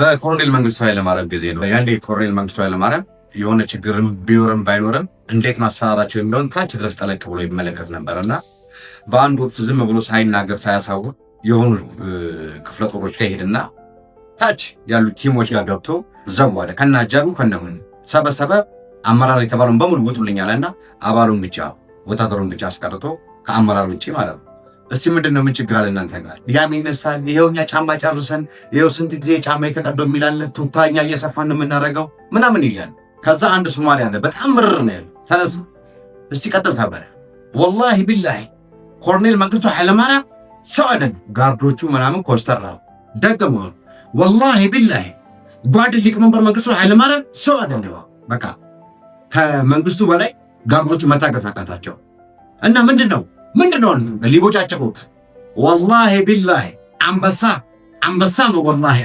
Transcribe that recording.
በኮሎኔል መንግስቱ ኃይለማርያም ጊዜ ነው። ያኔ ኮሎኔል መንግስቱ ኃይለማርያም የሆነ ችግርም ቢኖርም ባይኖርም እንዴት ማሰራራቸው የሚለውን ታች ድረስ ጠለቅ ብሎ ይመለከት ነበርና በአንድ ወቅት ዝም ብሎ ሳይናገር ሳያሳውቅ የሆኑ ክፍለ ጦሮች ጋር ሄድና ታች ያሉ ቲሞች ጋር ገብቶ ዘዋለ ከናጃሩ ከነምን ሰበሰበ። አመራር የተባለውን በሙሉ ውጡልኛልና አባሉን ብቻ ወታደሩን ብቻ አስቀርቶ ከአመራር ውጪ ማለት ነው። እስቲ ምንድነው ምን ችግር አለ እናንተ ጋር? ያም ይነሳል። ይሄውኛ ጫማ ጨርሰን ይሄው ስንት ጊዜ ጫማ የተቀዶ የሚላለ ቱታኛ እየሰፋን ነው የምናደርገው ምናምን ይላል። ከዛ አንድ ሶማሌ አለ በጣም ምርር ነው ያለው። ተነስ እስቲ ቀጥል ተባለ። ወላሂ ቢላሂ ኮሎኔል መንግስቱ ኃይለማርያም ሰው አይደለም። ጋርዶቹ ምናምን ኮስተር አሉ። ደግሞ ወላሂ ቢላሂ ጓድ ሊቀመንበር መንግስቱ ኃይለማርያም ሰው አይደለም። በቃ ከመንግስቱ በላይ ጋርዶቹ መታገስ አቃታቸው እና ምንድነው ሊቦጫጨቁት። ወላሂ ቢላሂ አንበሳ ነው ወላሂ